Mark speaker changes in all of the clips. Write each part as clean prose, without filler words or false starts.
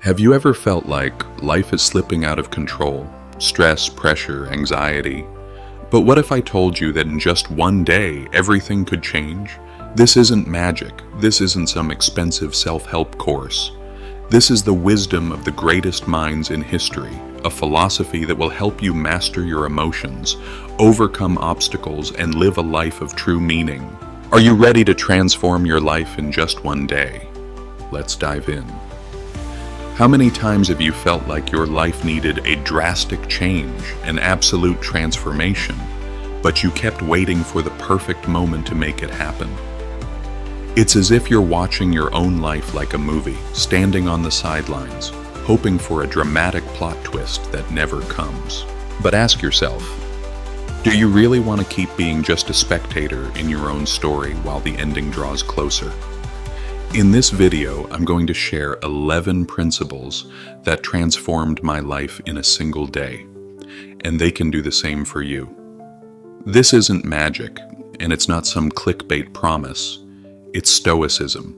Speaker 1: Have you ever felt like life is slipping out of control? Stress, pressure, anxiety. But what if I told you that in just one day, everything could change? This isn't magic. This isn't some expensive self-help course. This is the wisdom of the greatest minds in history, a philosophy that will help you master your emotions, overcome obstacles, and live a life of true meaning. Are you ready to transform your life in just one day? Let's dive in. How many times have you felt like your life needed a drastic change, an absolute transformation, but you kept waiting for the perfect moment to make it happen? It's as if you're watching your own life like a movie, standing on the sidelines, hoping for a dramatic plot twist that never comes. But ask yourself, do you really want to keep being just a spectator in your own story while the ending draws closer? In this video, I'm going to share 11 principles that transformed my life in a single day, and they can do the same for you. This isn't magic, and it's not some clickbait promise. It's Stoicism.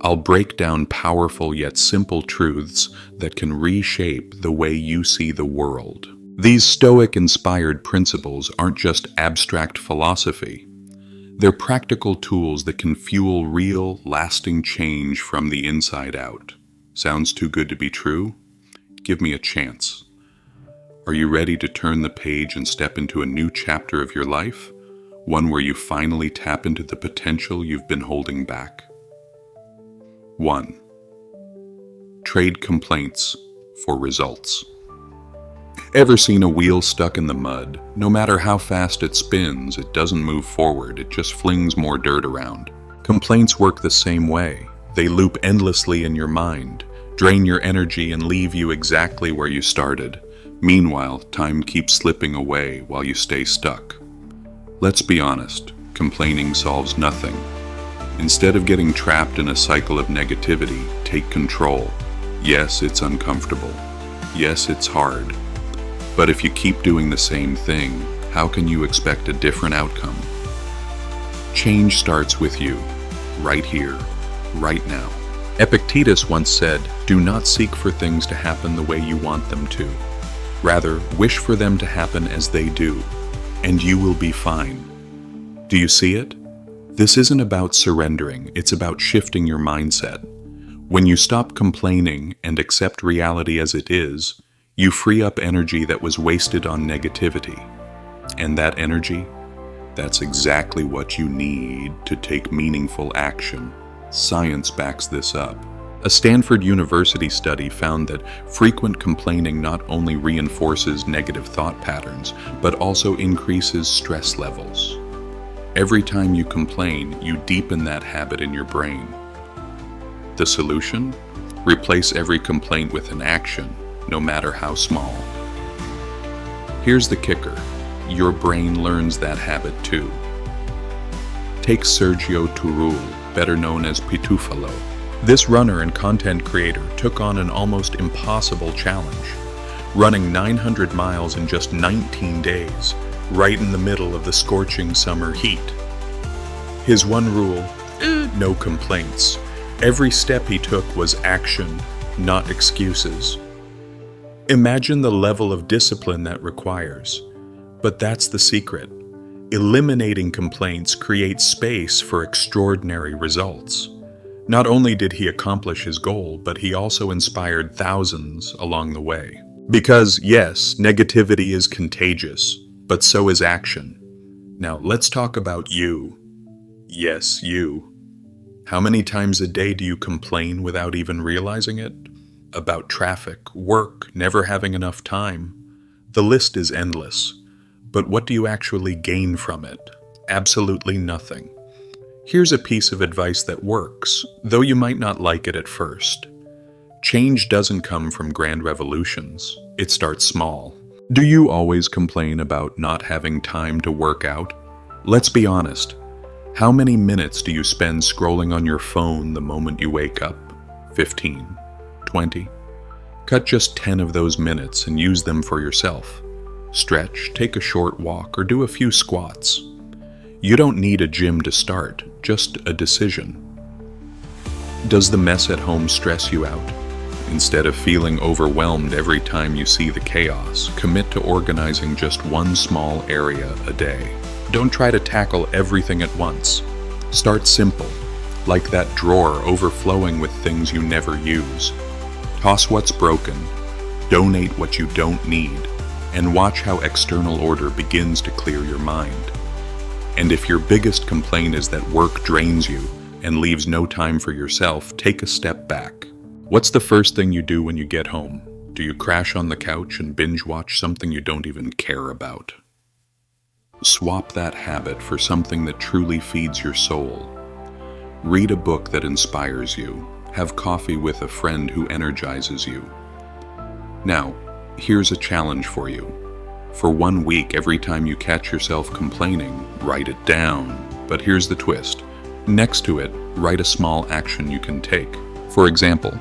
Speaker 1: I'll break down powerful yet simple truths that can reshape the way you see the world. These Stoic-inspired principles aren't just abstract philosophy. They're practical tools that can fuel real, lasting change from the inside out. Sounds too good to be true? Give me a chance. Are you ready to turn the page and step into a new chapter of your life? One where you finally tap into the potential you've been holding back. 1. Trade complaints for results. Ever seen a wheel stuck in the mud? No matter how fast it spins, it doesn't move forward, it just flings more dirt around. Complaints work the same way. They loop endlessly in your mind, drain your energy, and leave you exactly where you started. Meanwhile, time keeps slipping away while you stay stuck. Let's be honest, complaining solves nothing. Instead of getting trapped in a cycle of negativity, take control. Yes, it's uncomfortable. Yes, it's hard. But if you keep doing the same thing, how can you expect a different outcome? Change starts with you, right here, right now. Epictetus once said, "Do not seek for things to happen the way you want them to. Rather, wish for them to happen as they do, and you will be fine." Do you see it? This isn't about surrendering, it's about shifting your mindset. When you stop complaining and accept reality as it is, you free up energy that was wasted on negativity. And that energy, that's exactly what you need to take meaningful action. Science backs this up. A Stanford University study found that frequent complaining not only reinforces negative thought patterns, but also increases stress levels. Every time you complain, you deepen that habit in your brain. The solution? Replace every complaint with an action, no matter how small. Here's the kicker. Your brain learns that habit too. Take Sergio Turul, better known as Pitufalo. This runner and content creator took on an almost impossible challenge, running 900 miles in just 19 days, right in the middle of the scorching summer heat. His one rule, no complaints. Every step he took was action, not excuses. Imagine the level of discipline that requires. But that's the secret. Eliminating complaints creates space for extraordinary results. Not only did he accomplish his goal, but he also inspired thousands along the way. Because yes, negativity is contagious, but so is action. Now let's talk about you. Yes, you. How many times a day do you complain without even realizing it? About traffic, work, never having enough time. The list is endless. But what do you actually gain from it? Absolutely nothing. Here's a piece of advice that works, though you might not like it at first. Change doesn't come from grand revolutions. It starts small. Do you always complain about not having time to work out? Let's be honest. How many minutes do you spend scrolling on your phone the moment you wake up? 15? 20? Cut just 10 of those minutes and use them for yourself. Stretch, take a short walk, or do a few squats. You don't need a gym to start, just a decision. Does the mess at home stress you out? Instead of feeling overwhelmed every time you see the chaos, commit to organizing just one small area a day. Don't try to tackle everything at once. Start simple, like that drawer overflowing with things you never use. Toss what's broken, donate what you don't need, and watch how external order begins to clear your mind. And if your biggest complaint is that work drains you and leaves no time for yourself, take a step back. What's the first thing you do when you get home? Do you crash on the couch and binge watch something you don't even care about? Swap that habit for something that truly feeds your soul. Read a book that inspires you. Have coffee with a friend who energizes you. Now, here's a challenge for you. For 1 week, every time you catch yourself complaining, write it down. But here's the twist. Next to it, write a small action you can take. For example,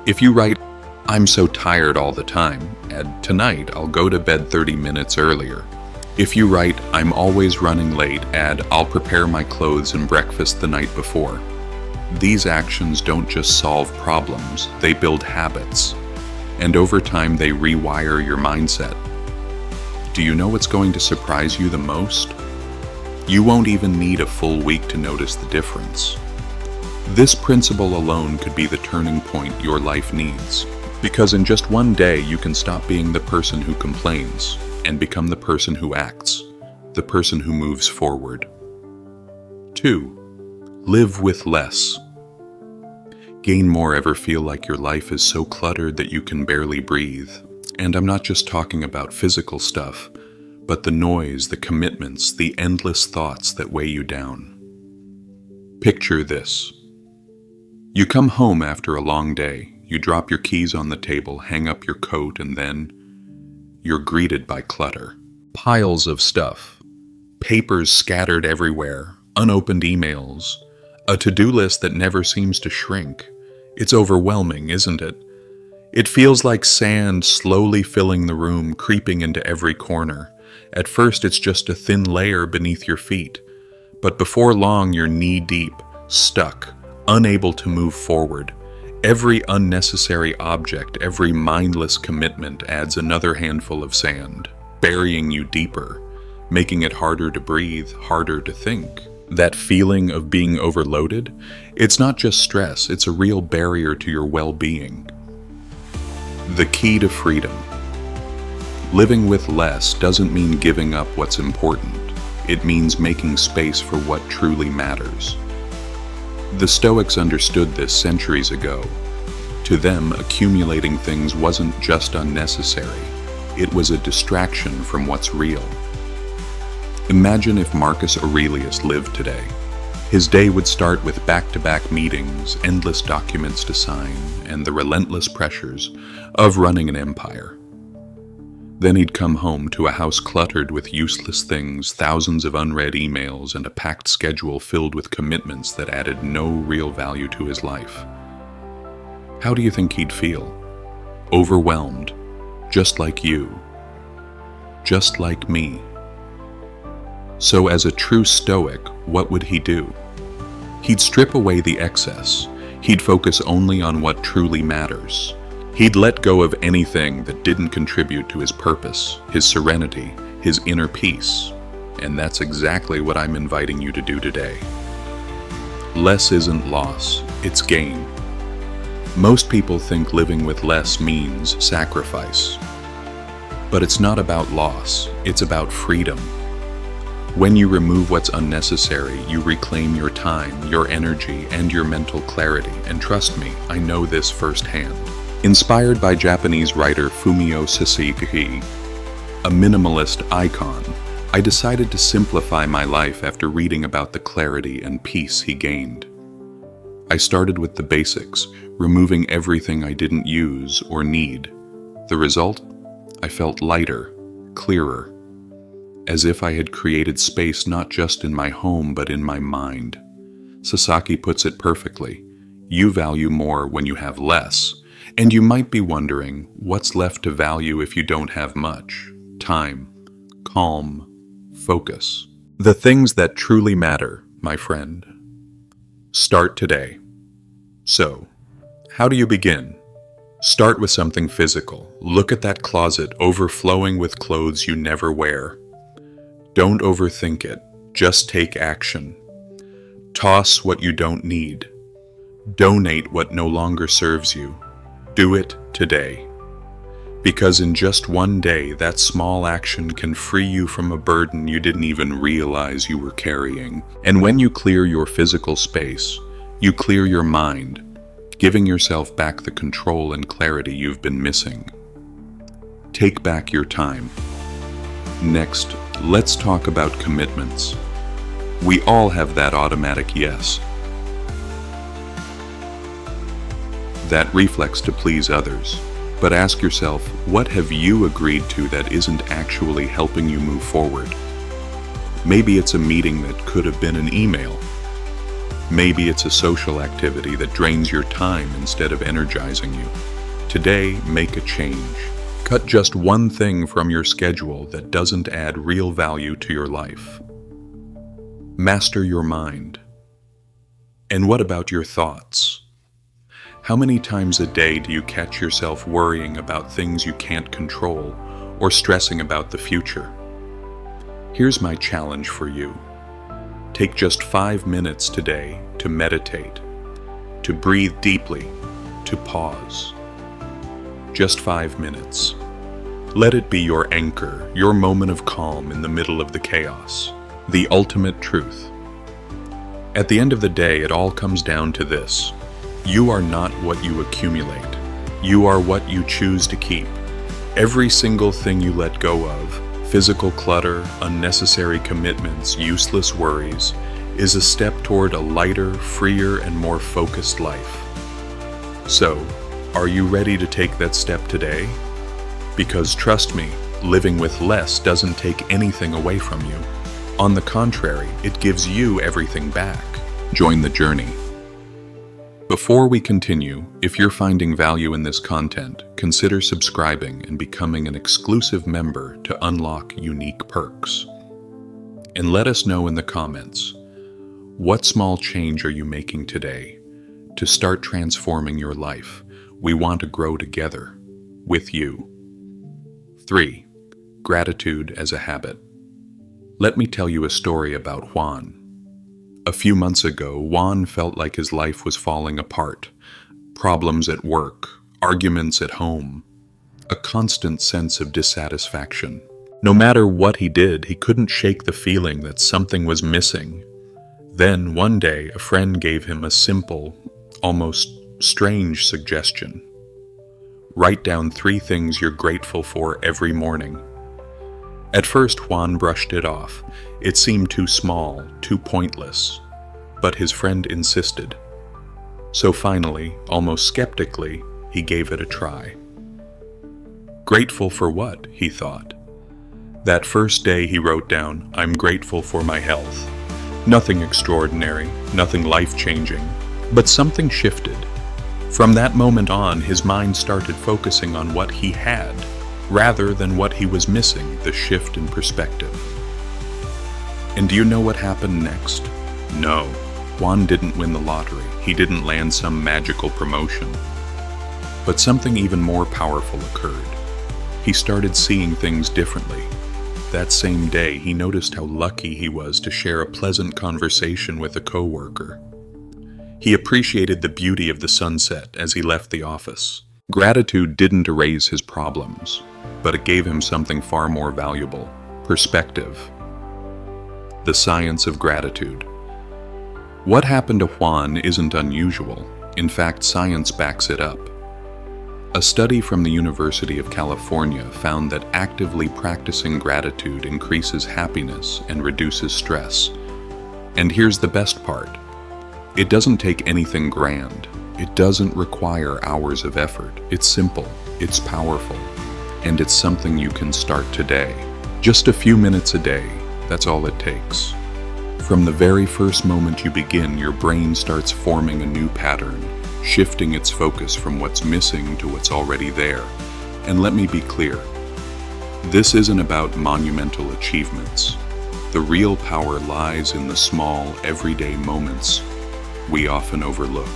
Speaker 1: if you write, "I'm so tired all the time," add, "Tonight I'll go to bed 30 minutes earlier." If you write, "I'm always running late," add, "I'll prepare my clothes and breakfast the night before." These actions don't just solve problems, they build habits. And over time, they rewire your mindset. Do you know what's going to surprise you the most? You won't even need a full week to notice the difference. This principle alone could be the turning point your life needs. Because in just one day, you can stop being the person who complains and become the person who acts, the person who moves forward. 2. Live with less. Gain more ever feel like your life is so cluttered that you can barely breathe? And I'm not just talking about physical stuff, but the noise, the commitments, the endless thoughts that weigh you down. Picture this. You come home after a long day, you drop your keys on the table, hang up your coat, and then you're greeted by clutter. Piles of stuff, papers scattered everywhere, unopened emails, a to-do list that never seems to shrink. It's overwhelming, isn't it? It feels like sand slowly filling the room, creeping into every corner. At first, it's just a thin layer beneath your feet, but before long, you're knee-deep, stuck, unable to move forward. Every unnecessary object, every mindless commitment adds another handful of sand, burying you deeper, making it harder to breathe, harder to think. That feeling of being overloaded, it's not just stress, it's a real barrier to your well-being. The key to freedom. Living with less doesn't mean giving up what's important. It means making space for what truly matters. The Stoics understood this centuries ago. To them, accumulating things wasn't just unnecessary. It was a distraction from what's real. Imagine if Marcus Aurelius lived today. His day would start with back-to-back meetings, endless documents to sign, and the relentless pressures of running an empire. Then he'd come home to a house cluttered with useless things, thousands of unread emails, and a packed schedule filled with commitments that added no real value to his life. How do you think he'd feel? Overwhelmed, just like you, just like me. So as a true Stoic, what would he do? He'd strip away the excess. He'd focus only on what truly matters. He'd let go of anything that didn't contribute to his purpose, his serenity, his inner peace. And that's exactly what I'm inviting you to do today. Less isn't loss, it's gain. Most people think living with less means sacrifice. But it's not about loss, it's about freedom. When you remove what's unnecessary, you reclaim your time, your energy, and your mental clarity. And trust me, I know this firsthand. Inspired by Japanese writer Fumio Sasaki, a minimalist icon, I decided to simplify my life after reading about the clarity and peace he gained. I started with the basics, removing everything I didn't use or need. The result? I felt lighter, clearer, as if I had created space not just in my home but in my mind. Sasaki puts it perfectly. You value more when you have less. And you might be wondering, what's left to value if you don't have much? Time, calm, focus. The things that truly matter, my friend. Start today. So, how do you begin? Start with something physical. Look at that closet overflowing with clothes you never wear. Don't overthink it. Just take action. Toss what you don't need. Donate what no longer serves you. Do it today. Because in just one day, that small action can free you from a burden you didn't even realize you were carrying. And when you clear your physical space, you clear your mind, giving yourself back the control and clarity you've been missing. Take back your time. Next, let's talk about commitments. We all have that automatic yes. That reflex to please others. But ask yourself, what have you agreed to that isn't actually helping you move forward? Maybe it's a meeting that could have been an email. Maybe it's a social activity that drains your time instead of energizing you. Today, make a change. Cut just one thing from your schedule that doesn't add real value to your life. Master your mind. And what about your thoughts? How many times a day do you catch yourself worrying about things you can't control or stressing about the future? Here's my challenge for you. Take just 5 minutes today to meditate, to breathe deeply, to pause. Just 5 minutes. Let it be your anchor, your moment of calm in the middle of the chaos. The ultimate truth. At the end of the day, it all comes down to this. You are not what you accumulate. You are what you choose to keep. Every single thing you let go of, physical clutter, unnecessary commitments, useless worries, is a step toward a lighter, freer, and more focused life. So, are you ready to take that step today? Because trust me, living with less doesn't take anything away from you. On the contrary, it gives you everything back. Join the journey. Before we continue, if you're finding value in this content, consider subscribing and becoming an exclusive member to unlock unique perks. And let us know in the comments, what small change are you making today to start transforming your life? We want to grow together with you. 3. Gratitude as a habit. Let me tell you a story about Juan. A few months ago, Juan felt like his life was falling apart. Problems at work, arguments at home, a constant sense of dissatisfaction. No matter what he did, he couldn't shake the feeling that something was missing. Then, one day, a friend gave him a simple, almost strange suggestion. Write down 3 things you're grateful for every morning. At first, Juan brushed it off. It seemed too small, too pointless. But his friend insisted. So finally, almost skeptically, he gave it a try. Grateful for what? He thought. That first day he wrote down, I'm grateful for my health. Nothing extraordinary, nothing life-changing, but something shifted. From that moment on, his mind started focusing on what he had, rather than what he was missing, the shift in perspective. And do you know what happened next? No, Juan didn't win the lottery. He didn't land some magical promotion. But something even more powerful occurred. He started seeing things differently. That same day, he noticed how lucky he was to share a pleasant conversation with a coworker. He appreciated the beauty of the sunset as he left the office. Gratitude didn't erase his problems, but it gave him something far more valuable: perspective. The science of gratitude. What happened to Juan isn't unusual. In fact, science backs it up. A study from the University of California found that actively practicing gratitude increases happiness and reduces stress. And here's the best part. It doesn't take anything grand. It doesn't require hours of effort. It's simple, it's powerful, and it's something you can start today. Just a few minutes a day, that's all it takes. From the very first moment you begin, your brain starts forming a new pattern, shifting its focus from what's missing to what's already there. And let me be clear, this isn't about monumental achievements. The real power lies in the small, everyday moments we often overlook.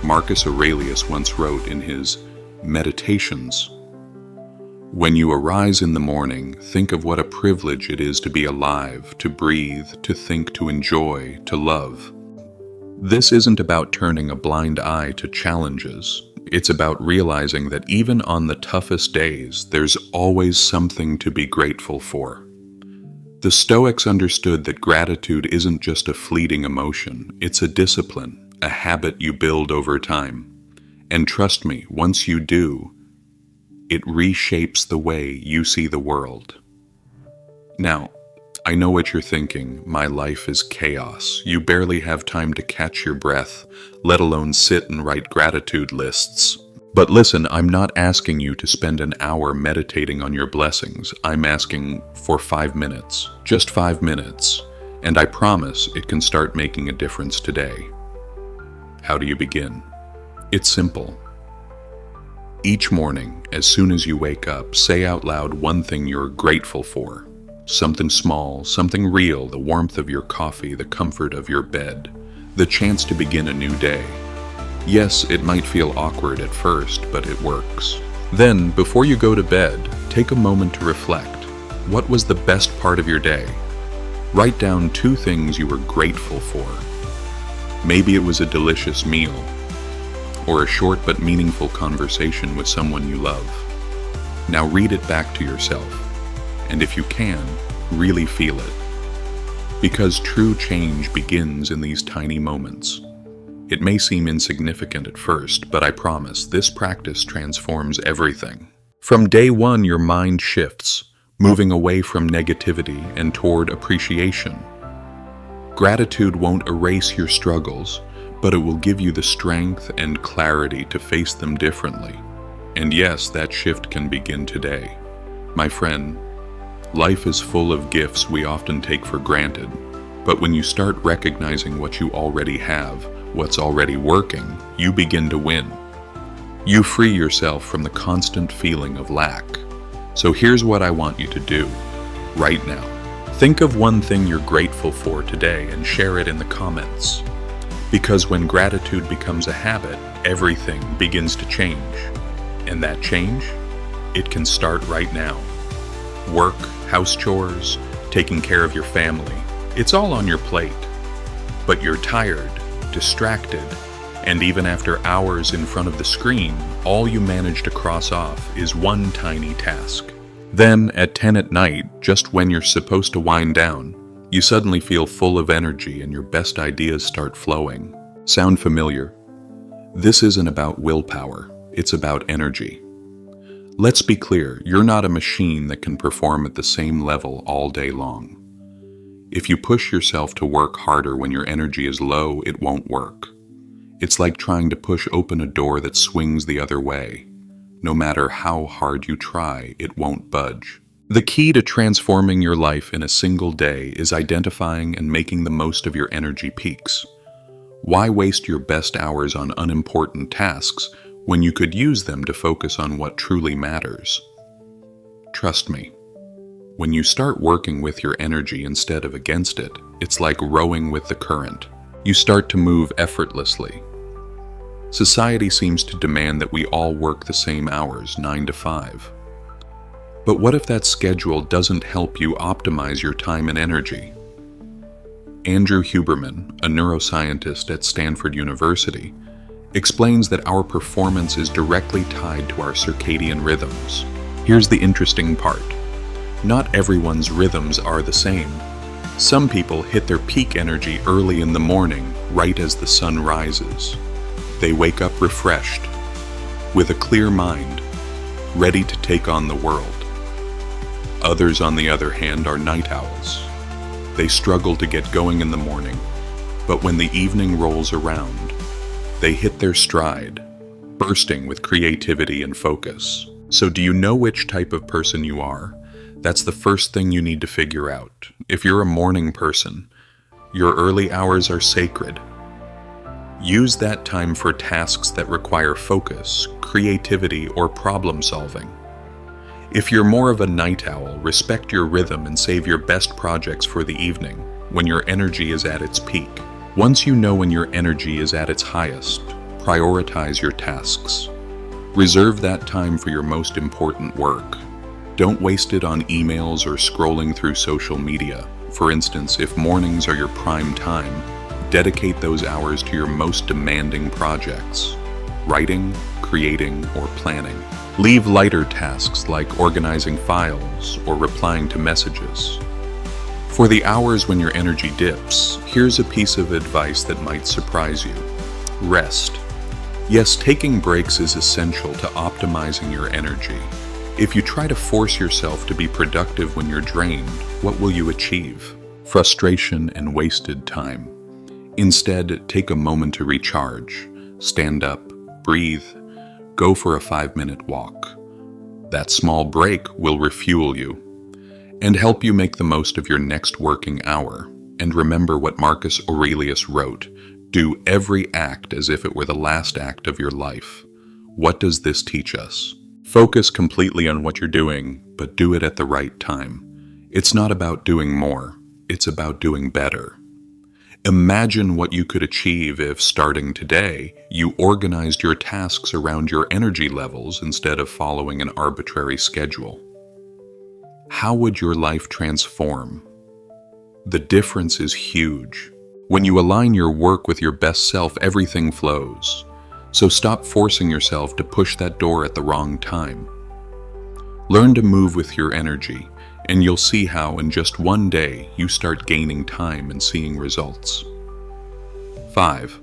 Speaker 1: Marcus Aurelius once wrote in his Meditations. When you arise in the morning, think of what a privilege it is to be alive, to breathe, to think, to enjoy, to love. This isn't about turning a blind eye to challenges. It's about realizing that even on the toughest days, there's always something to be grateful for. The Stoics understood that gratitude isn't just a fleeting emotion, it's a discipline, a habit you build over time. And trust me, once you do, it reshapes the way you see the world. Now, I know what you're thinking. My life is chaos. You barely have time to catch your breath, let alone sit and write gratitude lists. But listen, I'm not asking you to spend an hour meditating on your blessings. I'm asking for 5 minutes, just 5 minutes, and I promise it can start making a difference today. How do you begin? It's simple. Each morning, as soon as you wake up, say out loud one thing you're grateful for. Something small, something real, the warmth of your coffee, the comfort of your bed, the chance to begin a new day. Yes, it might feel awkward at first, but it works. Then, before you go to bed, take a moment to reflect. What was the best part of your day? Write down 2 things you were grateful for. Maybe it was a delicious meal, or a short but meaningful conversation with someone you love. Now read it back to yourself, and if you can, really feel it. Because true change begins in these tiny moments. It may seem insignificant at first, but I promise this practice transforms everything. From day one, your mind shifts, moving away from negativity and toward appreciation. Gratitude won't erase your struggles, but it will give you the strength and clarity to face them differently. And yes, that shift can begin today. My friend, life is full of gifts we often take for granted, but when you start recognizing what you already have, what's already working, you begin to win. You free yourself from the constant feeling of lack. So here's what I want you to do right now. Think of one thing you're grateful for today and share it in the comments. Because when gratitude becomes a habit, everything begins to change. And that change, it can start right now. Work, house chores, taking care of your family, it's all on your plate. But you're tired, distracted, and even after hours in front of the screen, all you manage to cross off is one tiny task. Then, at 10 at night, just when you're supposed to wind down, you suddenly feel full of energy and your best ideas start flowing. Sound familiar? This isn't about willpower, it's about energy. Let's be clear, you're not a machine that can perform at the same level all day long. If you push yourself to work harder when your energy is low, it won't work. It's like trying to push open a door that swings the other way. No matter how hard you try, it won't budge. The key to transforming your life in a single day is identifying and making the most of your energy peaks. Why waste your best hours on unimportant tasks when you could use them to focus on what truly matters? Trust me, when you start working with your energy instead of against it, it's like rowing with the current. You start to move effortlessly. Society seems to demand that we all work the same hours, 9 to 5. But what if that schedule doesn't help you optimize your time and energy? Andrew Huberman, a neuroscientist at Stanford University, explains that our performance is directly tied to our circadian rhythms. Here's the interesting part. Not everyone's rhythms are the same. Some people hit their peak energy early in the morning, right as the sun rises. They wake up refreshed, with a clear mind, ready to take on the world. Others, on the other hand, are night owls. They struggle to get going in the morning, but when the evening rolls around, they hit their stride, bursting with creativity and focus. So do you know which type of person you are? That's the first thing you need to figure out. If you're a morning person, your early hours are sacred. Use that time for tasks that require focus, creativity, or problem solving. If you're more of a night owl, respect your rhythm and save your best projects for the evening, when your energy is at its peak. Once you know when your energy is at its highest, prioritize your tasks. Reserve that time for your most important work. Don't waste it on emails or scrolling through social media. For instance, if mornings are your prime time, dedicate those hours to your most demanding projects: writing, creating, or planning. Leave lighter tasks like organizing files or replying to messages. For the hours when your energy dips, here's a piece of advice that might surprise you. Rest. Yes, taking breaks is essential to optimizing your energy. If you try to force yourself to be productive when you're drained, what will you achieve? Frustration and wasted time. Instead, take a moment to recharge. Stand up, breathe, go for a 5-minute walk. That small break will refuel you and help you make the most of your next working hour. And remember what Marcus Aurelius wrote: do every act as if it were the last act of your life. What does this teach us? Focus completely on what you're doing, but do it at the right time. It's not about doing more, it's about doing better. Imagine what you could achieve if, starting today, you organized your tasks around your energy levels instead of following an arbitrary schedule. How would your life transform? The difference is huge. When you align your work with your best self, everything flows. So stop forcing yourself to push that door at the wrong time. Learn to move with your energy, and you'll see how in just one day you start gaining time and seeing results. 5.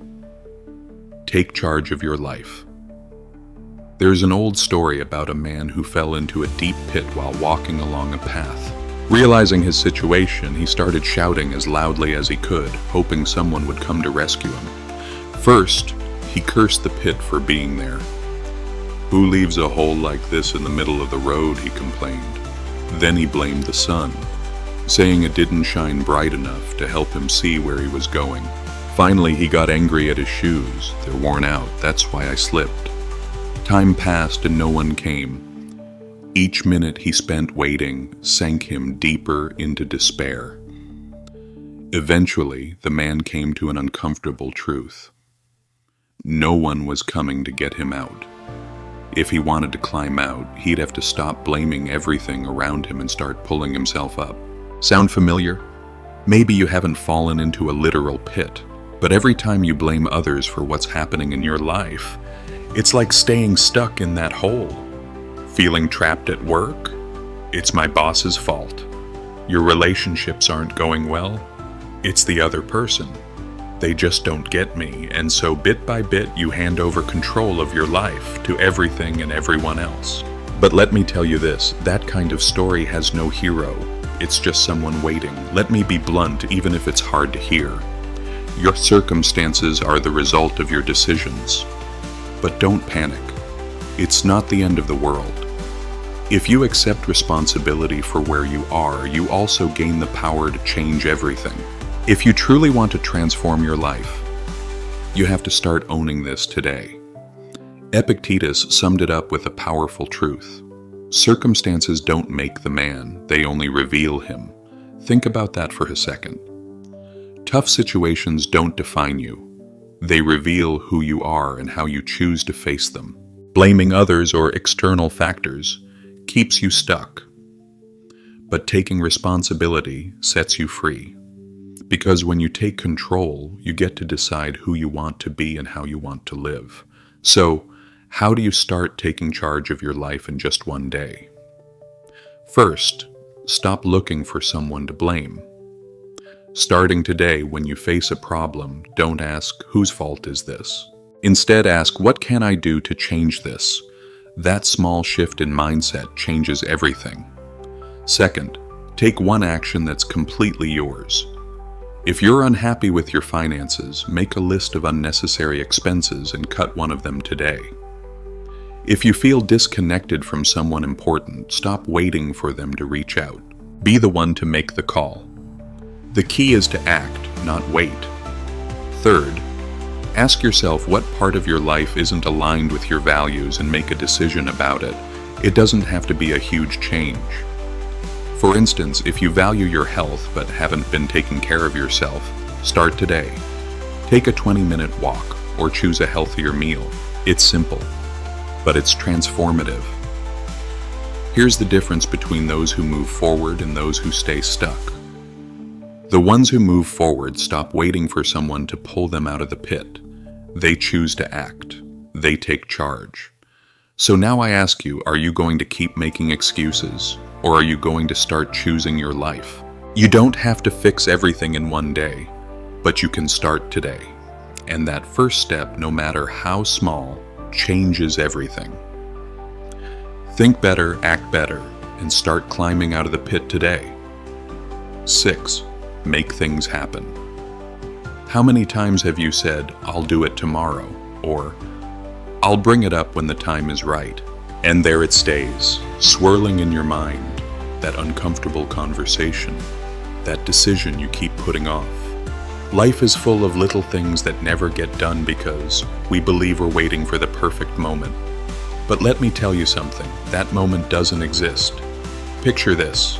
Speaker 1: Take charge of your life. There's an old story about a man who fell into a deep pit while walking along a path. Realizing his situation, he started shouting as loudly as he could, hoping someone would come to rescue him. First, he cursed the pit for being there. "Who leaves a hole like this in the middle of the road?" he complained. Then he blamed the sun, saying it didn't shine bright enough to help him see where he was going. Finally, he got angry at his shoes. "They're worn out, that's why I slipped." Time passed and no one came. Each minute he spent waiting sank him deeper into despair. Eventually, the man came to an uncomfortable truth. No one was coming to get him out. If he wanted to climb out, he'd have to stop blaming everything around him and start pulling himself up. Sound familiar? Maybe you haven't fallen into a literal pit, but every time you blame others for what's happening in your life, it's like staying stuck in that hole. Feeling trapped at work? It's my boss's fault. Your relationships aren't going well? It's the other person. They just don't get me, and so bit by bit you hand over control of your life to everything and everyone else. But let me tell you this, that kind of story has no hero. It's just someone waiting. Let me be blunt, even if it's hard to hear. Your circumstances are the result of your decisions. But don't panic. It's not the end of the world. If you accept responsibility for where you are, you also gain the power to change everything. If you truly want to transform your life, you have to start owning this today. Epictetus summed it up with a powerful truth. Circumstances don't make the man, they only reveal him. Think about that for a second. Tough situations don't define you. They reveal who you are and how you choose to face them. Blaming others or external factors keeps you stuck. But taking responsibility sets you free. Because when you take control, you get to decide who you want to be and how you want to live. So, how do you start taking charge of your life in just one day? First, stop looking for someone to blame. Starting today, when you face a problem, don't ask, "Whose fault is this?" Instead, ask, "What can I do to change this?" That small shift in mindset changes everything. Second, take one action that's completely yours. If you're unhappy with your finances, make a list of unnecessary expenses and cut one of them today. If you feel disconnected from someone important, stop waiting for them to reach out. Be the one to make the call. The key is to act, not wait. Third, ask yourself what part of your life isn't aligned with your values and make a decision about it. It doesn't have to be a huge change. For instance, if you value your health but haven't been taking care of yourself, start today. Take a 20-minute walk or choose a healthier meal. It's simple, but it's transformative. Here's the difference between those who move forward and those who stay stuck. The ones who move forward stop waiting for someone to pull them out of the pit. They choose to act. They take charge. So now I ask you, are you going to keep making excuses, or are you going to start choosing your life? You don't have to fix everything in one day, but you can start today. And that first step, no matter how small, changes everything. Think better, act better, and start climbing out of the pit today. 6. Make things happen. How many times have you said, "I'll do it tomorrow," or "I'll bring it up when the time is right," and there it stays, swirling in your mind, that uncomfortable conversation, that decision you keep putting off. Life is full of little things that never get done because we believe we're waiting for the perfect moment. But let me tell you something, that moment doesn't exist. Picture this.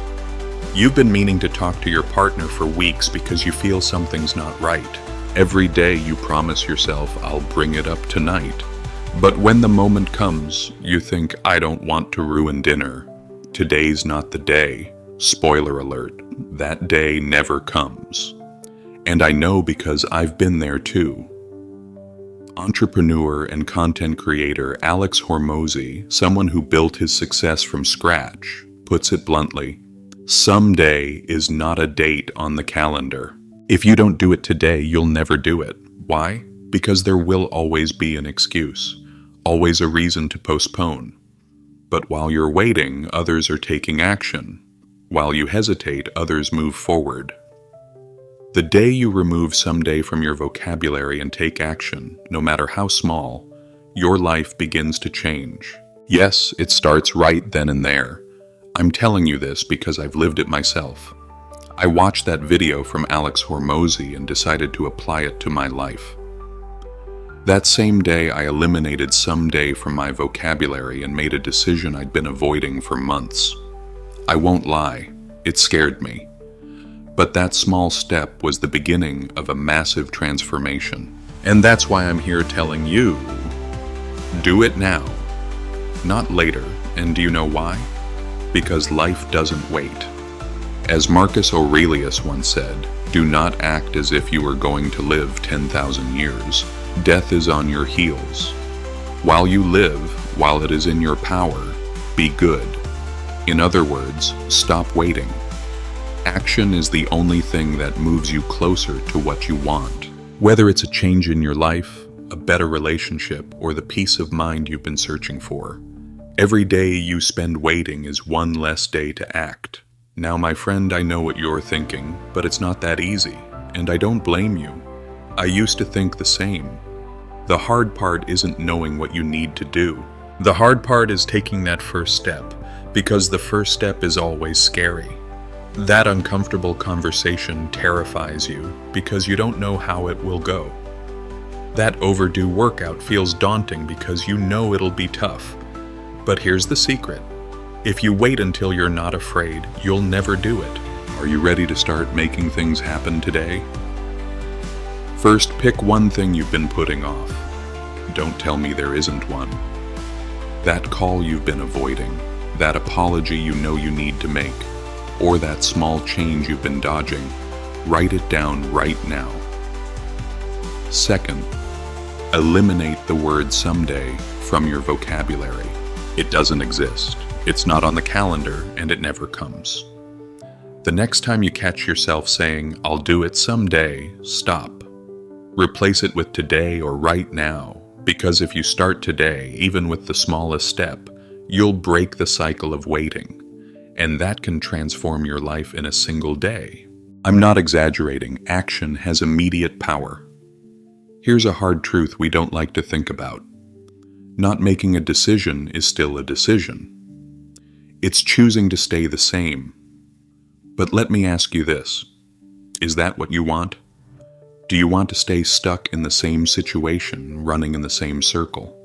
Speaker 1: You've been meaning to talk to your partner for weeks because you feel something's not right. Every day you promise yourself, "I'll bring it up tonight." But when the moment comes, you think, "I don't want to ruin dinner. Today's not the day." Spoiler alert, that day never comes. And I know because I've been there too. Entrepreneur and content creator Alex Hormozi, someone who built his success from scratch, puts it bluntly, "Someday is not a date on the calendar. If you don't do it today, you'll never do it." Why? Because there will always be an excuse, always a reason to postpone. But while you're waiting, others are taking action. While you hesitate, others move forward. The day you remove "someday" from your vocabulary and take action, no matter how small, your life begins to change. Yes, it starts right then and there. I'm telling you this because I've lived it myself. I watched that video from Alex Hormozi and decided to apply it to my life. That same day, I eliminated "someday" from my vocabulary and made a decision I'd been avoiding for months. I won't lie, it scared me. But that small step was the beginning of a massive transformation. And that's why I'm here telling you, do it now, not later. And do you know why? Because life doesn't wait. As Marcus Aurelius once said, "Do not act as if you were going to live 10,000 years. Death is on your heels. While you live, while it is in your power, be good." In other words, stop waiting. Action is the only thing that moves you closer to what you want. Whether it's a change in your life, a better relationship, or the peace of mind you've been searching for, every day you spend waiting is one less day to act. Now, my friend, I know what you're thinking, but it's not that easy, and I don't blame you. I used to think the same. The hard part isn't knowing what you need to do. The hard part is taking that first step, because the first step is always scary. That uncomfortable conversation terrifies you because you don't know how it will go. That overdue workout feels daunting because you know it'll be tough. But here's the secret. If you wait until you're not afraid, you'll never do it. Are you ready to start making things happen today? First, pick one thing you've been putting off. Don't tell me there isn't one. That call you've been avoiding, that apology you know you need to make, or that small change you've been dodging, write it down right now. Second, eliminate the word "someday" from your vocabulary. It doesn't exist. It's not on the calendar, and it never comes. The next time you catch yourself saying, "I'll do it someday," stop. Replace it with "today" or "right now," because if you start today, even with the smallest step, you'll break the cycle of waiting. And that can transform your life in a single day. I'm not exaggerating. Action has immediate power. Here's a hard truth we don't like to think about. Not making a decision is still a decision. It's choosing to stay the same. But let me ask you this. Is that what you want? Do you want to stay stuck in the same situation, running in the same circle?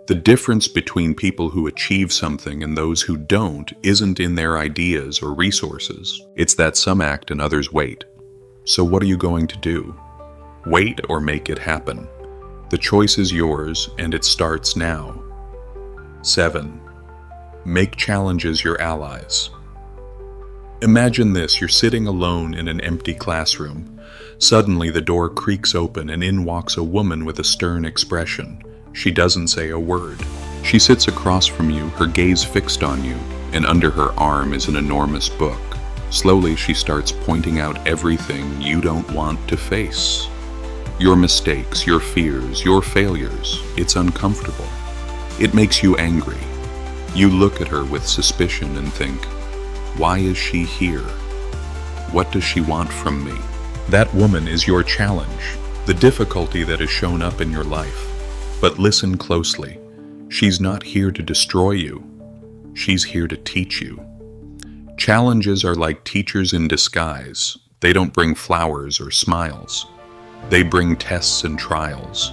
Speaker 1: The difference between people who achieve something and those who don't isn't in their ideas or resources. It's that some act and others wait. So what are you going to do? Wait or make it happen? The choice is yours, and it starts now. 7. Make challenges your allies. Imagine this, you're sitting alone in an empty classroom. Suddenly the door creaks open and in walks a woman with a stern expression. She doesn't say a word. She sits across from you, her gaze fixed on you, and under her arm is an enormous book. Slowly she starts pointing out everything you don't want to face. Your mistakes, your fears, your failures. It's uncomfortable. It makes you angry. You look at her with suspicion and think, why is she here? What does she want from me? That woman is your challenge, the difficulty that has shown up in your life. But listen closely. She's not here to destroy you. She's here to teach you. Challenges are like teachers in disguise. They don't bring flowers or smiles. They bring tests and trials.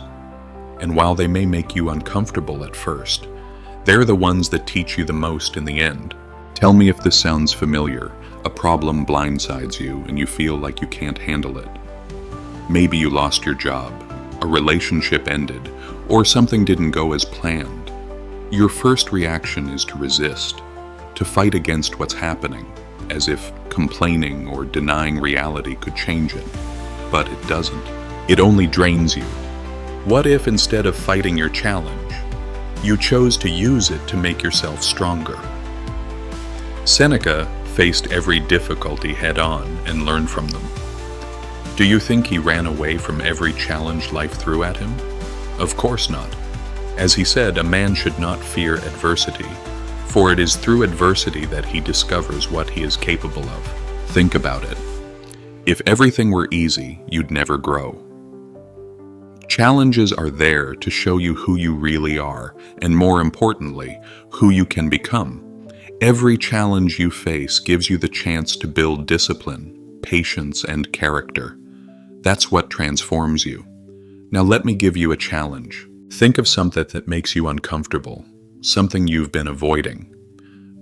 Speaker 1: And while they may make you uncomfortable at first, they're the ones that teach you the most in the end. Tell me if this sounds familiar. A problem blindsides you and you feel like you can't handle it. Maybe you lost your job, a relationship ended, or something didn't go as planned. Your first reaction is to resist, to fight against what's happening, as if complaining or denying reality could change it. But it doesn't. It only drains you. What if instead of fighting your challenge, you chose to use it to make yourself stronger? Seneca faced every difficulty head-on and learned from them. Do you think he ran away from every challenge life threw at him? Of course not. As he said, a man should not fear adversity, for it is through adversity that he discovers what he is capable of. Think about it. If everything were easy, you'd never grow. Challenges are there to show you who you really are, and more importantly, who you can become. Every challenge you face gives you the chance to build discipline, patience, and character. That's what transforms you. Now let me give you a challenge. Think of something that makes you uncomfortable, something you've been avoiding.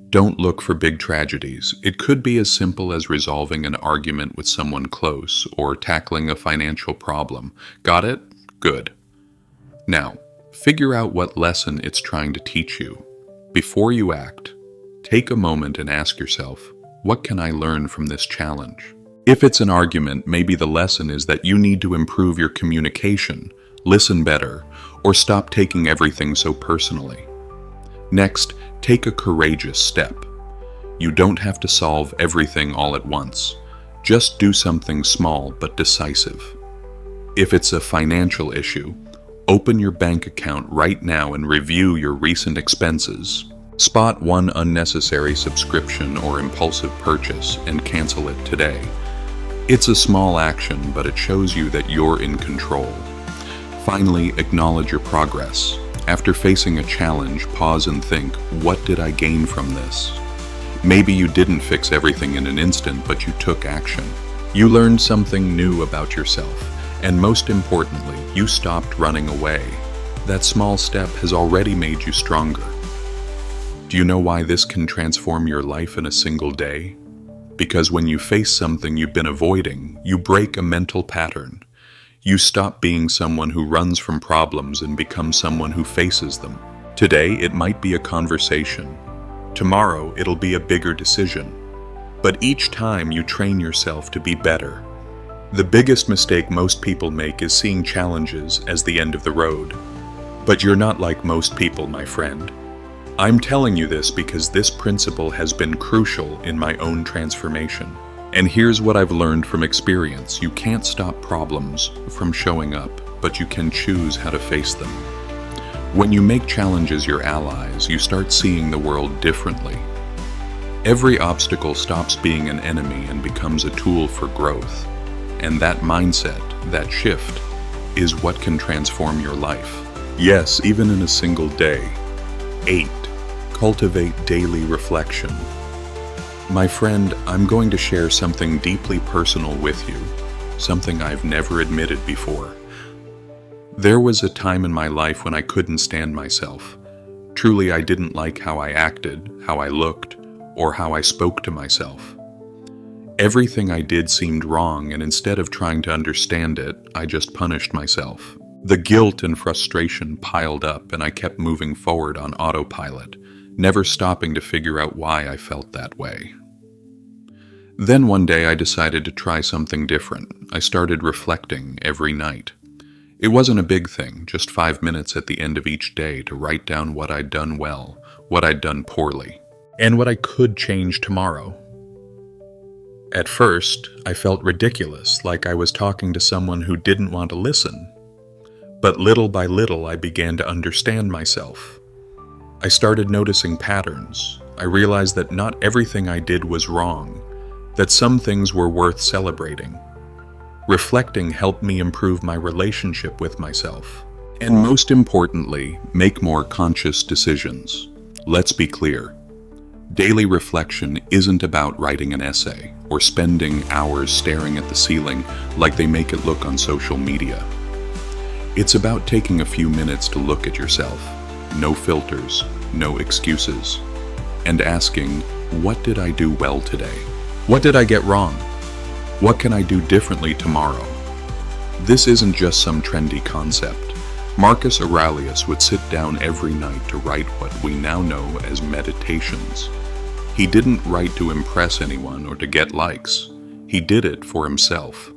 Speaker 1: Don't look for big tragedies. It could be as simple as resolving an argument with someone close or tackling a financial problem. Got it? Good. Now, figure out what lesson it's trying to teach you. Before you act, take a moment and ask yourself, what can I learn from this challenge? If it's an argument, maybe the lesson is that you need to improve your communication, listen better, or stop taking everything so personally. Next, take a courageous step. You don't have to solve everything all at once. Just do something small but decisive. If it's a financial issue, open your bank account right now and review your recent expenses. Spot one unnecessary subscription or impulsive purchase and cancel it today. It's a small action, but it shows you that you're in control. Finally, acknowledge your progress. After facing a challenge, pause and think, what did I gain from this? Maybe you didn't fix everything in an instant, but you took action. You learned something new about yourself, and most importantly, you stopped running away. That small step has already made you stronger. Do you know why this can transform your life in a single day? Because when you face something you've been avoiding, you break a mental pattern. You stop being someone who runs from problems and become someone who faces them. Today, it might be a conversation. Tomorrow, it'll be a bigger decision. But each time you train yourself to be better. The biggest mistake most people make is seeing challenges as the end of the road. But you're not like most people, my friend. I'm telling you this because this principle has been crucial in my own transformation. And here's what I've learned from experience. You can't stop problems from showing up, but you can choose how to face them. When you make challenges your allies, you start seeing the world differently. Every obstacle stops being an enemy and becomes a tool for growth. And that mindset, that shift, is what can transform your life. Yes, even in a single day. 8. Cultivate daily reflection. My friend, I'm going to share something deeply personal with you, something I've never admitted before. There was a time in my life when I couldn't stand myself. Truly, I didn't like how I acted, how I looked, or how I spoke to myself. Everything I did seemed wrong, and instead of trying to understand it, I just punished myself. The guilt and frustration piled up, and I kept moving forward on autopilot, never stopping to figure out why I felt that way. Then one day I decided to try something different. I started reflecting every night. It wasn't a big thing, just 5 minutes at the end of each day to write down what I'd done well, what I'd done poorly, and what I could change tomorrow. At first, I felt ridiculous, like I was talking to someone who didn't want to listen. But little by little, I began to understand myself. I started noticing patterns. I realized that not everything I did was wrong, that some things were worth celebrating. Reflecting helped me improve my relationship with myself. And most importantly, make more conscious decisions. Let's be clear. Daily reflection isn't about writing an essay or spending hours staring at the ceiling like they make it look on social media. It's about taking a few minutes to look at yourself, no filters, no excuses, and asking, what did I do well today? What did I get wrong? What can I do differently tomorrow? This isn't just some trendy concept. Marcus Aurelius would sit down every night to write what we now know as meditations. He didn't write to impress anyone or to get likes. He did it for himself.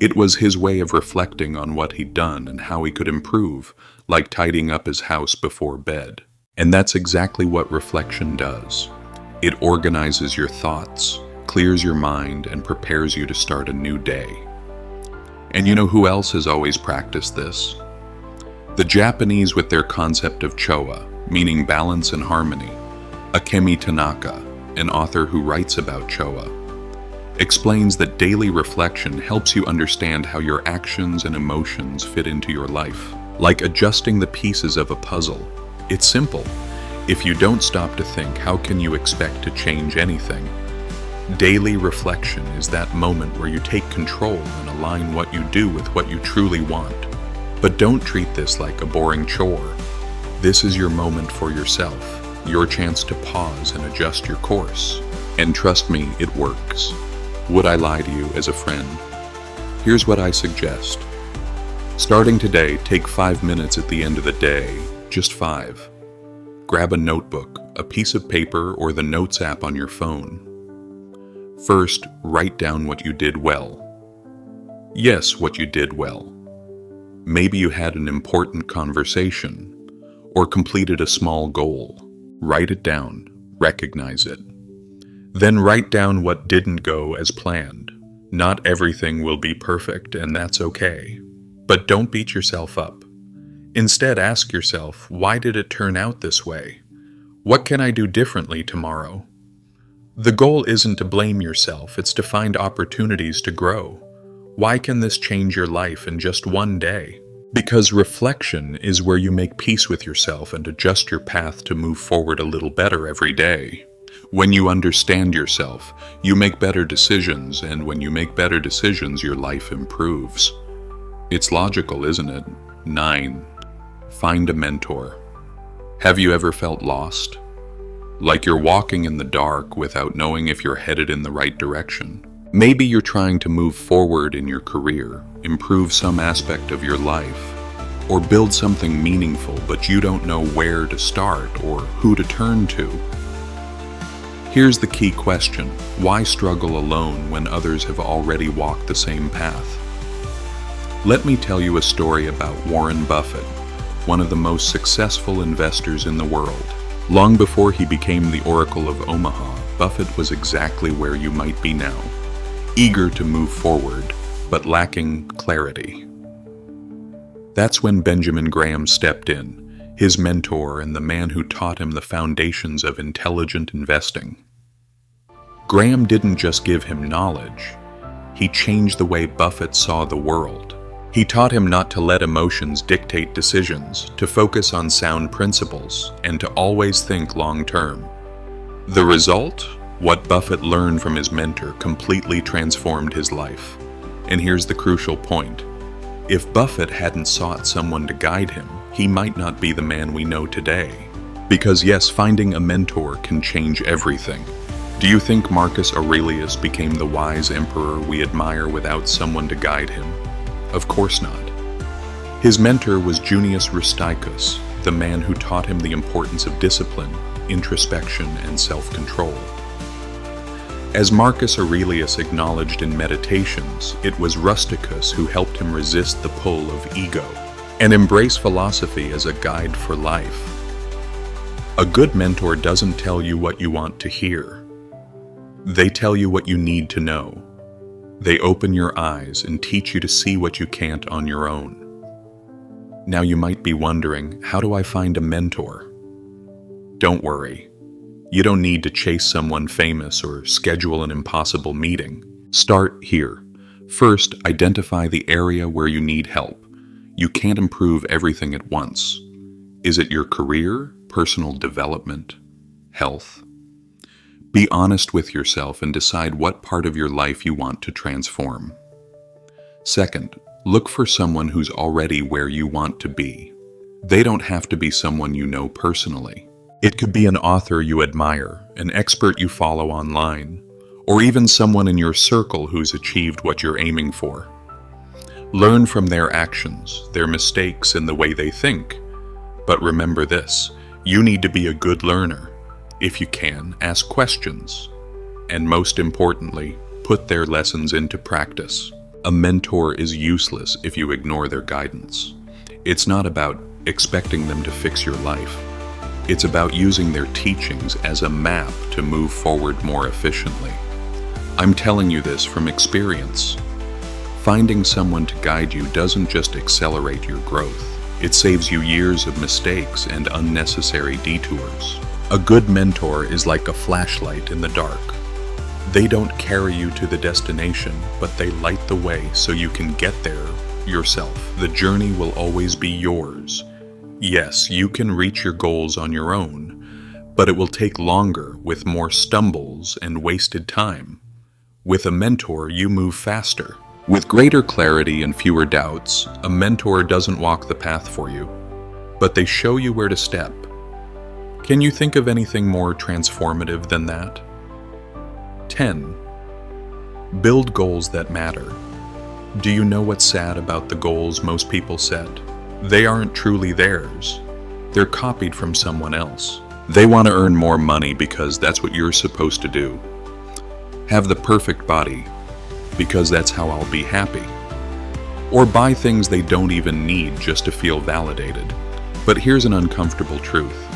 Speaker 1: It was his way of reflecting on what he'd done and how he could improve, like tidying up his house before bed. And that's exactly what reflection does. It organizes your thoughts, clears your mind, and prepares you to start a new day. And you know who else has always practiced this? The Japanese with their concept of choa, meaning balance and harmony. Akemi Tanaka, an author who writes about choa, explains that daily reflection helps you understand how your actions and emotions fit into your life. Like adjusting the pieces of a puzzle. It's simple. If you don't stop to think, how can you expect to change anything? Daily reflection is that moment where you take control and align what you do with what you truly want. But don't treat this like a boring chore. This is your moment for yourself, your chance to pause and adjust your course. And trust me, it works. Would I lie to you as a friend? Here's what I suggest. Starting today, take 5 minutes at the end of the day, just 5. Grab a notebook, a piece of paper, or the Notes app on your phone. First, write down what you did well. Yes, what you did well. Maybe you had an important conversation or completed a small goal. Write it down, recognize it. Then write down what didn't go as planned. Not everything will be perfect, and that's okay. But don't beat yourself up. Instead, ask yourself, why did it turn out this way? What can I do differently tomorrow? The goal isn't to blame yourself, it's to find opportunities to grow. Why can this change your life in just one day? Because reflection is where you make peace with yourself and adjust your path to move forward a little better every day. When you understand yourself, you make better decisions, and when you make better decisions, your life improves. It's logical, isn't it? 9. Find a mentor. Have you ever felt lost? Like you're walking in the dark without knowing if you're headed in the right direction. Maybe you're trying to move forward in your career, improve some aspect of your life, or build something meaningful, but you don't know where to start or who to turn to. Here's the key question: why struggle alone when others have already walked the same path? Let me tell you a story about Warren Buffett, one of the most successful investors in the world. Long before he became the Oracle of Omaha, Buffett was exactly where you might be now, eager to move forward, but lacking clarity. That's when Benjamin Graham stepped in, his mentor and the man who taught him the foundations of intelligent investing. Graham didn't just give him knowledge, he changed the way Buffett saw the world. He taught him not to let emotions dictate decisions, to focus on sound principles, and to always think long-term. The result? What Buffett learned from his mentor completely transformed his life. And here's the crucial point. If Buffett hadn't sought someone to guide him, he might not be the man we know today. Because yes, finding a mentor can change everything. Do you think Marcus Aurelius became the wise emperor we admire without someone to guide him? Of course not. His mentor was Junius Rusticus, the man who taught him the importance of discipline, introspection, and self-control. As Marcus Aurelius acknowledged in Meditations, it was Rusticus who helped him resist the pull of ego and embrace philosophy as a guide for life. A good mentor doesn't tell you what you want to hear. They tell you what you need to know. They open your eyes and teach you to see what you can't on your own. Now you might be wondering, how do I find a mentor? Don't worry. You don't need to chase someone famous or schedule an impossible meeting. Start here. First, identify the area where you need help. You can't improve everything at once. Is it your career, personal development, health? Be honest with yourself and decide what part of your life you want to transform. Second, look for someone who's already where you want to be. They don't have to be someone you know personally. It could be an author you admire, an expert you follow online, or even someone in your circle who's achieved what you're aiming for. Learn from their actions, their mistakes, and the way they think. But remember this, you need to be a good learner. If you can, ask questions. And most importantly, put their lessons into practice. A mentor is useless if you ignore their guidance. It's not about expecting them to fix your life. It's about using their teachings as a map to move forward more efficiently. I'm telling you this from experience. Finding someone to guide you doesn't just accelerate your growth. It saves you years of mistakes and unnecessary detours. A good mentor is like a flashlight in the dark. They don't carry you to the destination, but they light the way so you can get there yourself. The journey will always be yours. Yes, you can reach your goals on your own, but it will take longer with more stumbles and wasted time. With a mentor, you move faster. With greater clarity and fewer doubts, a mentor doesn't walk the path for you, but they show you where to step. Can you think of anything more transformative than that? 10. Build goals that matter. Do you know what's sad about the goals most people set? They aren't truly theirs. They're copied from someone else. They want to earn more money because that's what you're supposed to do. Have the perfect body because that's how I'll be happy. Or buy things they don't even need just to feel validated. But here's an uncomfortable truth.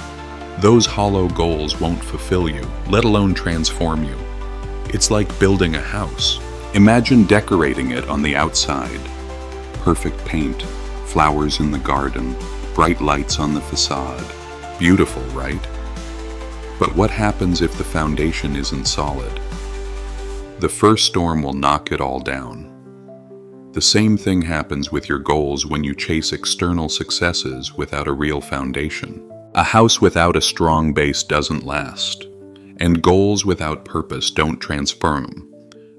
Speaker 1: Those hollow goals won't fulfill you, let alone transform you. It's like building a house. Imagine decorating it on the outside. Perfect paint, flowers in the garden, bright lights on the facade. Beautiful, right? But what happens if the foundation isn't solid? The first storm will knock it all down. The same thing happens with your goals when you chase external successes without a real foundation. A house without a strong base doesn't last, and goals without purpose don't transform.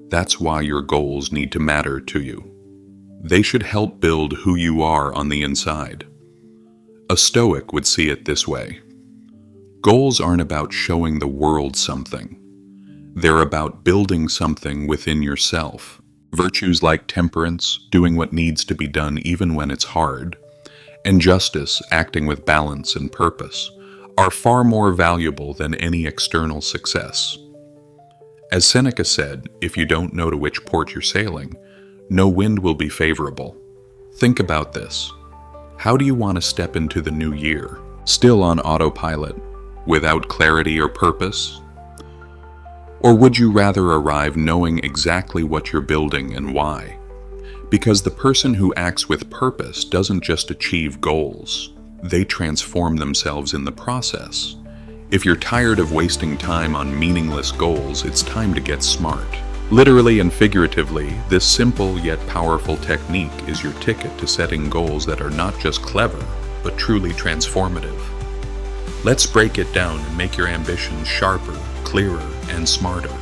Speaker 1: That's why your goals need to matter to you. They should help build who you are on the inside. A Stoic would see it this way. Goals aren't about showing the world something. They're about building something within yourself. Virtues like temperance, doing what needs to be done even when it's hard, and justice, acting with balance and purpose, are far more valuable than any external success. As Seneca said, if you don't know to which port you're sailing, no wind will be favorable. Think about this. How do you want to step into the new year? Still on autopilot, without clarity or purpose? Or would you rather arrive knowing exactly what you're building and why? Because the person who acts with purpose doesn't just achieve goals, they transform themselves in the process. If you're tired of wasting time on meaningless goals, it's time to get smart. Literally and figuratively, this simple yet powerful technique is your ticket to setting goals that are not just clever, but truly transformative. Let's break it down and make your ambitions sharper, clearer, and smarter.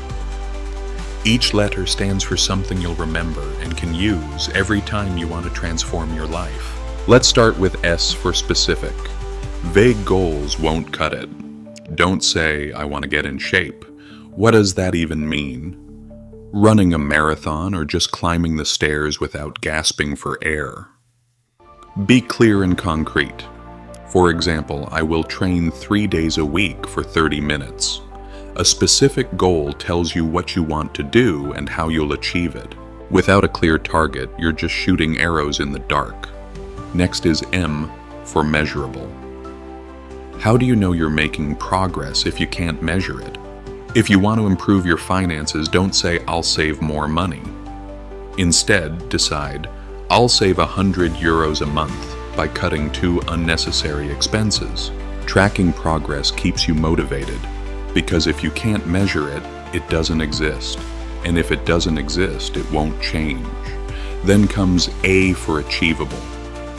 Speaker 1: Each letter stands for something you'll remember and can use every time you want to transform your life. Let's start with S for specific. Vague goals won't cut it. Don't say, I want to get in shape. What does that even mean? Running a marathon or just climbing the stairs without gasping for air? Be clear and concrete. For example, I will train 3 days a week for 30 minutes. A specific goal tells you what you want to do and how you'll achieve it. Without a clear target, you're just shooting arrows in the dark. Next is M for measurable. How do you know you're making progress if you can't measure it? If you want to improve your finances, don't say, "I'll save more money." Instead, decide, "I'll save €100 a month by cutting 2 unnecessary expenses." Tracking progress keeps you motivated, because if you can't measure it, it doesn't exist. And if it doesn't exist, it won't change. Then comes A for achievable.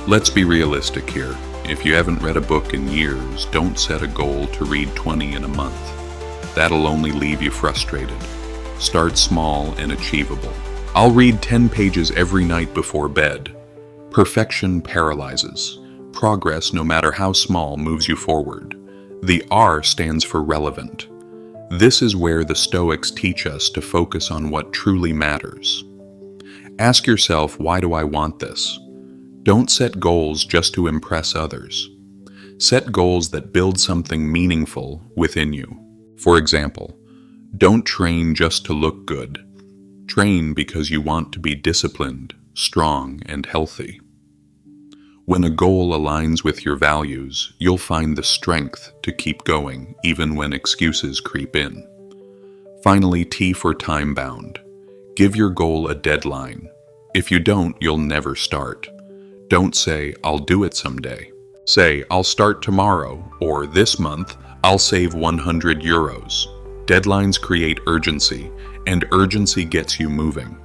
Speaker 1: Let's be realistic here. If you haven't read a book in years, don't set a goal to read 20 in a month. That'll only leave you frustrated. Start small and achievable. I'll read 10 pages every night before bed. Perfection paralyzes. Progress, no matter how small, moves you forward. The R stands for relevant. This is where the Stoics teach us to focus on what truly matters. Ask yourself, why do I want this? Don't set goals just to impress others. Set goals that build something meaningful within you. For example, don't train just to look good. Train because you want to be disciplined, strong, and healthy. When a goal aligns with your values, you'll find the strength to keep going even when excuses creep in. Finally, T for time-bound. Give your goal a deadline. If you don't, you'll never start. Don't say, "I'll do it someday." Say, "I'll start tomorrow," or "this month, I'll save €100. Deadlines create urgency, and urgency gets you moving.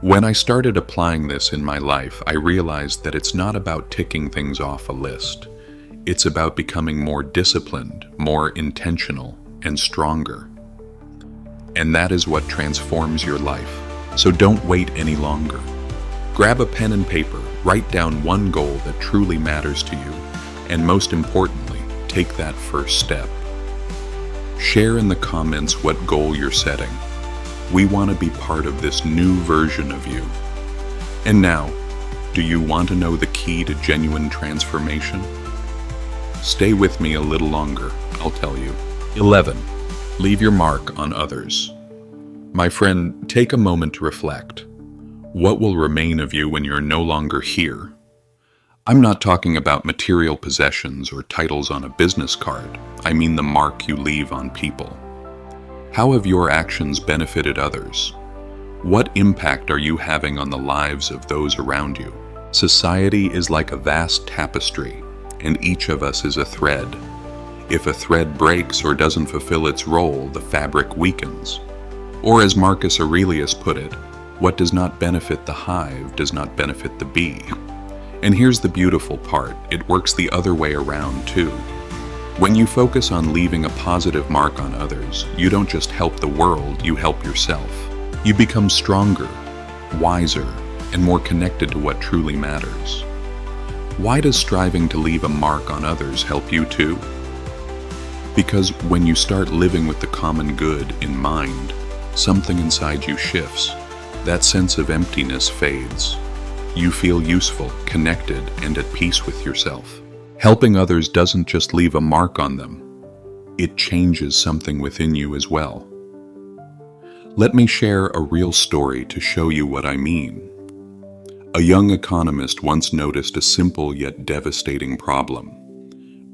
Speaker 1: When I started applying this in my life, I realized that it's not about ticking things off a list. It's about becoming more disciplined, more intentional, and stronger. And that is what transforms your life. So don't wait any longer. Grab a pen and paper, write down one goal that truly matters to you, and most importantly, take that first step. Share in the comments what goal you're setting. We want to be part of this new version of you. And now, do you want to know the key to genuine transformation? Stay with me a little longer, I'll tell you. 11. Leave your mark on others. My friend, take a moment to reflect. What will remain of you when you're no longer here? I'm not talking about material possessions or titles on a business card. I mean the mark you leave on people. How have your actions benefited others? What impact are you having on the lives of those around you? Society is like a vast tapestry, and each of us is a thread. If a thread breaks or doesn't fulfill its role, the fabric weakens. Or as Marcus Aurelius put it, what does not benefit the hive does not benefit the bee. And here's the beautiful part, it works the other way around too. When you focus on leaving a positive mark on others, you don't just help the world, you help yourself. You become stronger, wiser, and more connected to what truly matters. Why does striving to leave a mark on others help you too? Because when you start living with the common good in mind, something inside you shifts. That sense of emptiness fades. You feel useful, connected, and at peace with yourself. Helping others doesn't just leave a mark on them. It changes something within you as well. Let me share a real story to show you what I mean. A young economist once noticed a simple yet devastating problem.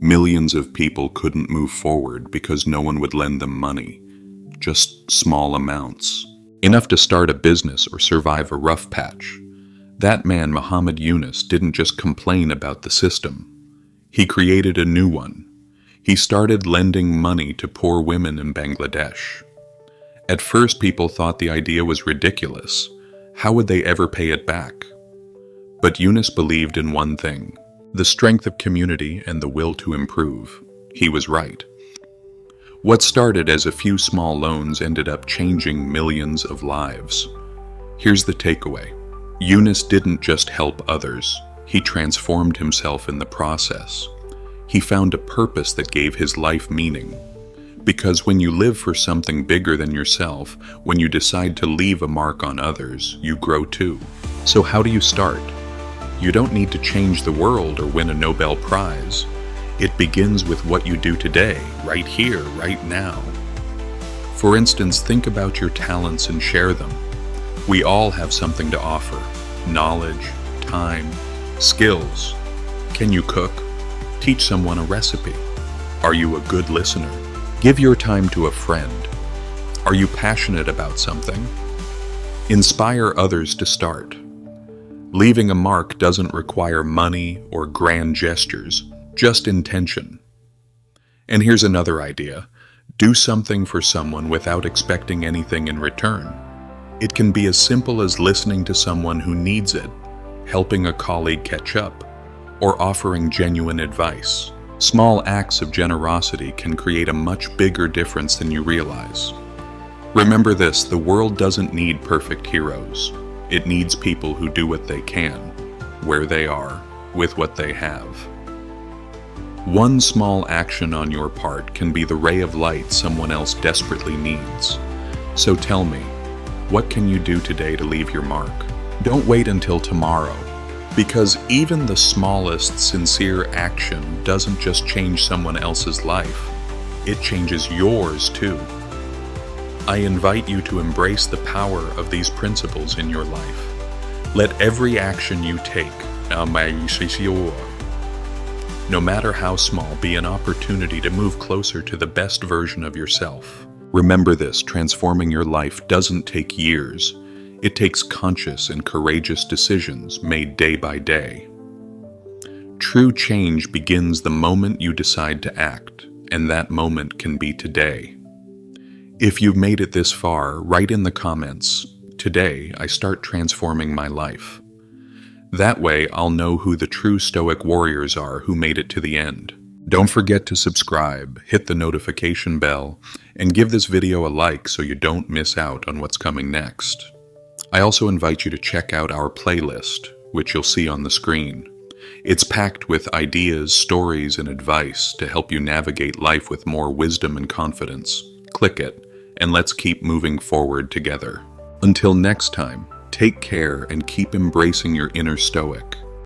Speaker 1: Millions of people couldn't move forward because no one would lend them money, just small amounts. Enough to start a business or survive a rough patch. That man, Muhammad Yunus, didn't just complain about the system. He created a new one. He started lending money to poor women in Bangladesh. At first, people thought the idea was ridiculous. How would they ever pay it back? But Yunus believed in one thing, the strength of community and the will to improve. He was right. What started as a few small loans ended up changing millions of lives. Here's the takeaway. Yunus didn't just help others, he transformed himself in the process. He found a purpose that gave his life meaning. Because when you live for something bigger than yourself, when you decide to leave a mark on others, you grow too. So how do you start? You don't need to change the world or win a Nobel Prize. It begins with what you do today, right here, right now. For instance, think about your talents and share them. We all have something to offer: knowledge, time, skills. Can you cook? Teach someone a recipe. Are you a good listener? Give your time to a friend. Are you passionate about something? Inspire others to start. Leaving a mark doesn't require money or grand gestures, just intention. And here's another idea. Do something for someone without expecting anything in return. It can be as simple as listening to someone who needs it, helping a colleague catch up, or offering genuine advice. Small acts of generosity can create a much bigger difference than you realize. Remember this: the world doesn't need perfect heroes. It needs people who do what they can, where they are, with what they have. One small action on your part can be the ray of light someone else desperately needs. So tell me, what can you do today to leave your mark? Don't wait until tomorrow, because even the smallest sincere action doesn't just change someone else's life, it changes yours too. I invite you to embrace the power of these principles in your life. Let every action you take, no matter how small, be an opportunity to move closer to the best version of yourself. Remember this: transforming your life doesn't take years. It takes conscious and courageous decisions made day by day. True change begins the moment you decide to act, and that moment can be today. If you've made it this far, write in the comments, "Today I start transforming my life." That way I'll know who the true Stoic warriors are who made it to the end. Don't forget to subscribe, hit the notification bell, and give this video a like so you don't miss out on what's coming next. I also invite you to check out our playlist, which you'll see on the screen. It's packed with ideas, stories, and advice to help you navigate life with more wisdom and confidence. Click it, and let's keep moving forward together. Until next time, take care and keep embracing your inner Stoic.